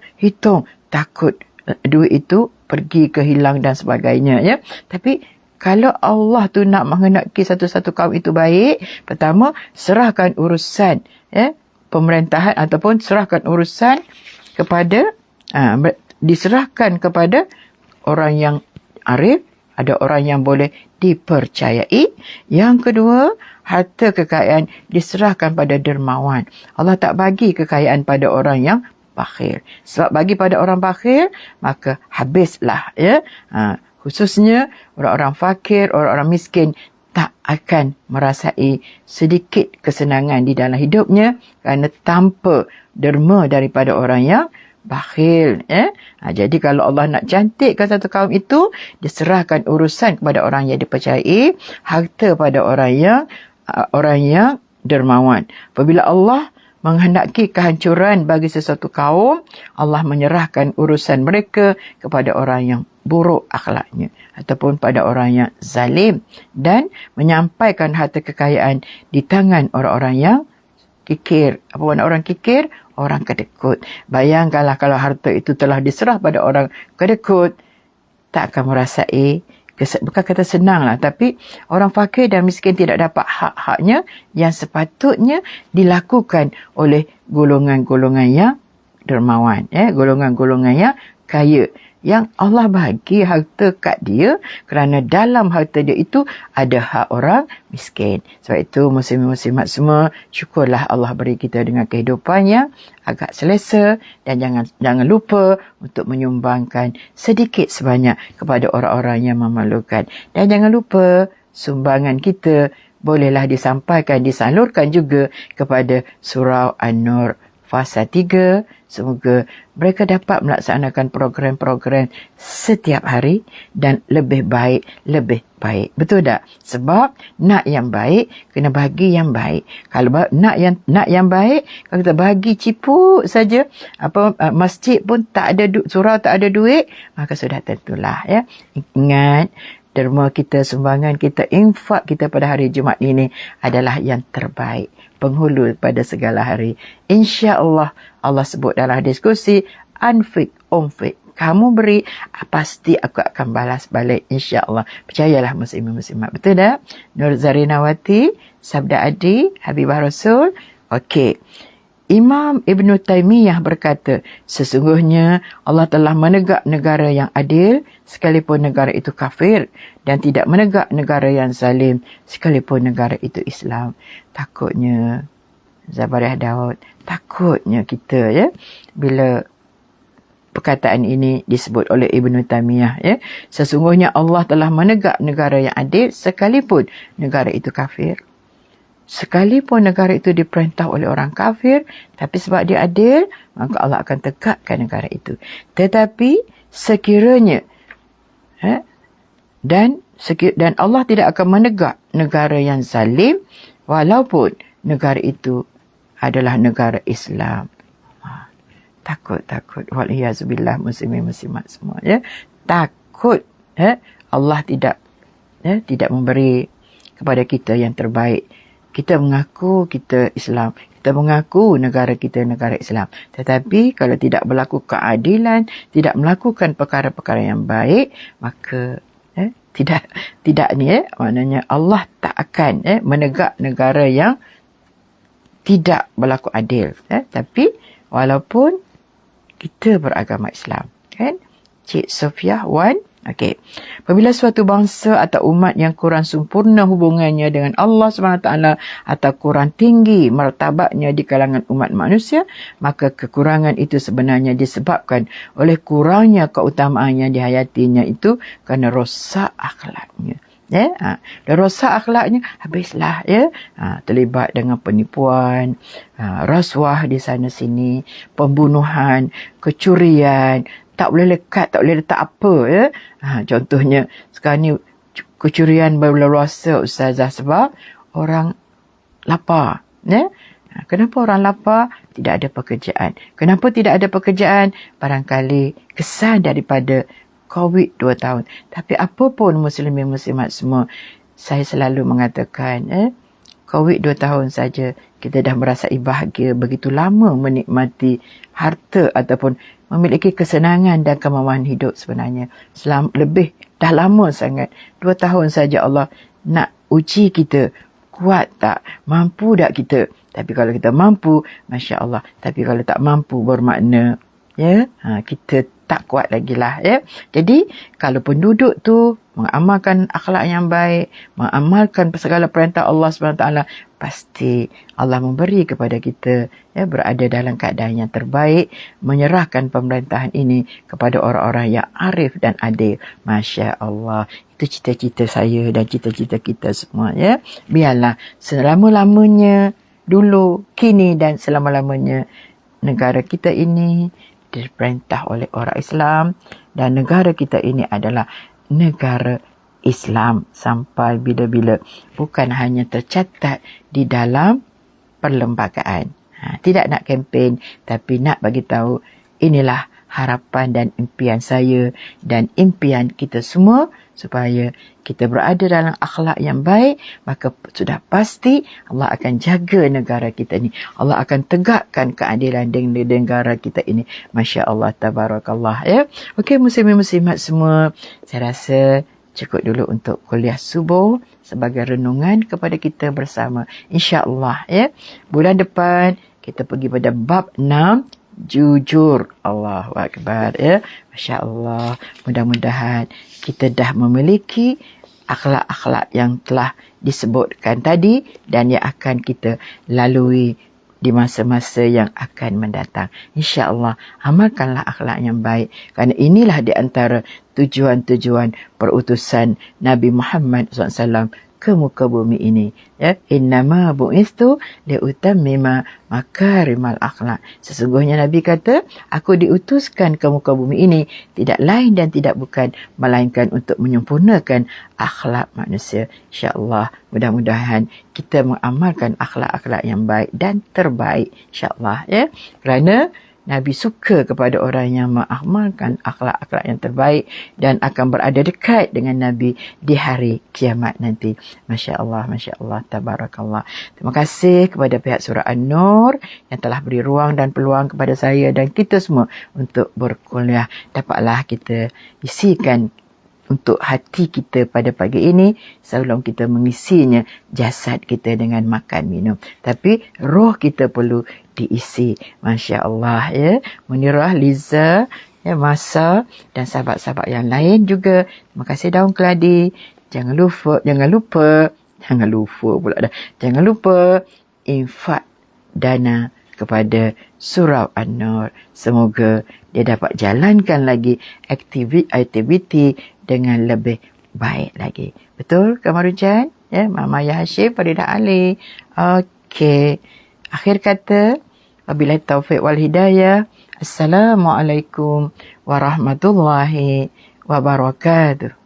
Takut duit itu pergi ke hilang dan sebagainya. Tapi kalau Allah tu nak menghendaki satu-satu kaum itu baik, pertama, serahkan urusan pemerintahan ataupun serahkan urusan kepada, diserahkan kepada orang yang arif, ada orang yang boleh dipercayai. Yang kedua, harta kekayaan diserahkan pada dermawan. Allah tak bagi kekayaan pada orang yang bakhil. Sebab bagi pada orang bakhil, maka habislah. Khususnya orang-orang fakir, orang-orang miskin tak akan merasai sedikit kesenangan di dalam hidupnya kerana tanpa derma daripada orang yang bakhil. Jadi kalau Allah nak cantikkan satu kaum itu, diserahkan urusan kepada orang yang dipercayai, harta pada orang yang dermawan. Apabila Allah menghendaki kehancuran bagi sesuatu kaum, Allah menyerahkan urusan mereka kepada orang yang buruk akhlaknya ataupun pada orang yang zalim dan menyampaikan harta kekayaan di tangan orang-orang yang kikir. Apa makna orang kikir? Orang kedekut. Bayangkanlah kalau harta itu telah diserah pada orang kedekut, tak akan merasai, bukan kata senang lah, tapi orang fakir dan miskin tidak dapat hak-haknya yang sepatutnya dilakukan oleh golongan-golongan yang dermawan, golongan-golongan yang kaya, yang Allah bagi harta kat dia kerana dalam harta dia itu ada hak orang miskin. Sebab itu muslim-muslimat semua, syukurlah Allah beri kita dengan kehidupan yang agak selesa dan jangan lupa untuk menyumbangkan sedikit sebanyak kepada orang-orang yang memerlukan. Dan jangan lupa sumbangan kita bolehlah disalurkan juga kepada Surau An-Nur Fasa 3. Semoga mereka dapat melaksanakan program-program setiap hari dan lebih baik. Betul tak? Sebab nak yang baik, kena bagi yang baik. Kalau nak yang baik, kalau kita bagi ciput saja, masjid pun tak ada surau tak ada duit, maka sudah tentulah ya. Ingat, derma kita, sumbangan kita, infak kita pada hari Jumaat ini adalah yang terbaik, penghulu pada segala hari. InsyaAllah, Allah sebut dalam diskusi, anfik, umfik. Kamu beri, pasti aku akan balas balik, insyaAllah. Percayalah muslimin-muslimat. Betul tak? Nur Zarinawati, Sabda Adi, Habibah Rasul. Okey. Imam Ibn Taymiyah berkata, sesungguhnya Allah telah menegak negara yang adil sekalipun negara itu kafir dan tidak menegak negara yang zalim sekalipun negara itu Islam. Takutnya Zabariah Daud, takutnya kita ya bila perkataan ini disebut oleh Ibn Taymiyah ya, sesungguhnya Allah telah menegak negara yang adil sekalipun negara itu kafir. Sekalipun negara itu diperintah oleh orang kafir, tapi sebab dia adil, maka Allah akan tegakkan negara itu. Tetapi sekiranya dan Allah tidak akan menegak negara yang zalim walaupun negara itu adalah negara Islam. Takut. Waliyazubillah, muslimin muslimat semua ya. Takut Allah tidak memberi kepada kita yang terbaik. Kita mengaku kita Islam, kita mengaku negara kita negara Islam. Tetapi kalau tidak berlaku keadilan, tidak melakukan perkara-perkara yang baik, maka tidak ni maknanya Allah tak akan menegak negara yang tidak berlaku adil. Tapi walaupun kita beragama Islam, kan? Cik Sofiah Wan. Okey. Apabila suatu bangsa atau umat yang kurang sempurna hubungannya dengan Allah SWT atau kurang tinggi martabatnya di kalangan umat manusia, maka kekurangan itu sebenarnya disebabkan oleh kurangnya keutamaan yang dihayatinya itu kerana rosak akhlaknya. Dan rosak akhlaknya, habislah terlibat dengan penipuan, rasuah di sana sini, pembunuhan, kecurian, tak boleh lekat, tak boleh letak apa ya. Contohnya sekarang ni kecurian berleluasa Ustazah sebab orang lapar ya. Kenapa orang lapar? Tidak ada pekerjaan. Kenapa tidak ada pekerjaan? Barangkali kesan daripada COVID 2 tahun. Tapi apapun muslimin muslimat semua, saya selalu mengatakan COVID 2 tahun saja kita dah merasai bahagia, begitu lama menikmati harta ataupun memiliki kesenangan dan kemahuan hidup sebenarnya. Dah lama sangat. 2 tahun saja Allah nak uji kita. Kuat tak? Mampu tak kita? Tapi kalau kita mampu, Masya Allah. Tapi kalau tak mampu, bermakna kita tak kuat lagi lah ya. Jadi kalau penduduk tu mengamalkan akhlak yang baik, mengamalkan segala perintah Allah SWT, pasti Allah memberi kepada kita berada dalam keadaan yang terbaik, menyerahkan pemerintahan ini kepada orang-orang yang arif dan adil. Masya Allah. Itu cita-cita saya dan cita-cita kita semua ya. Biarlah selama-lamanya, dulu, kini dan selama-lamanya negara kita ini diperintah oleh orang Islam dan negara kita ini adalah negara Islam sampai bila-bila, bukan hanya tercatat di dalam perlembagaan. Tidak nak kempen, tapi nak bagi tahu inilah harapan dan impian saya dan impian kita semua supaya kita berada dalam akhlak yang baik, maka sudah pasti Allah akan jaga negara kita ni. Allah akan tegakkan keadilan di negara kita ini. Masya Allah, tabarakallah ya. Okey, muslimin-muslimat semua, saya rasa cukup dulu untuk kuliah subuh sebagai renungan kepada kita bersama. InsyaAllah ya. Bulan depan kita pergi pada bab 6, jujur. Allahu Akbar ya. Masya Allah. Mudah-mudahan kita dah memiliki akhlak-akhlak yang telah disebutkan tadi dan yang akan kita lalui di masa-masa yang akan mendatang. InsyaAllah, amalkanlah akhlak yang baik. Kerana inilah di antara tujuan-tujuan perutusan Nabi Muhammad SAW ke muka bumi ini. Ya, innama bu'istu liutammima makarimal akhlak. Sesungguhnya Nabi kata, aku diutuskan ke muka bumi ini tidak lain dan tidak bukan melainkan untuk menyempurnakan akhlak manusia. InsyaAllah, mudah-mudahan kita mengamalkan akhlak-akhlak yang baik dan terbaik. InsyaAllah ya. Kerana Nabi suka kepada orang yang mengamalkan akhlak-akhlak yang terbaik dan akan berada dekat dengan Nabi di hari kiamat nanti. Masya Allah, Masya Allah, tabarakallah. Terima kasih kepada pihak Surah An-Nur yang telah beri ruang dan peluang kepada saya dan kita semua untuk berkuliah. Dapatlah kita isikan untuk hati kita pada pagi ini sebelum kita mengisinya jasad kita dengan makan minum. Tapi roh kita perlu diisi. Masya Allah ya. Munirah, Liza, ya, Masa dan sahabat-sahabat yang lain juga. Terima kasih Daun Keladi. Jangan lupa infak dana kepada Surau An-Nur. Semoga dia dapat jalankan lagi aktiviti dengan lebih baik lagi. Betul, Kamarujan? Ya, Mama Ya Hashim, Faridah Ali. Okey. Akhir kata, wabillahi taufiq wal hidayah. Assalamualaikum warahmatullahi wabarakatuh.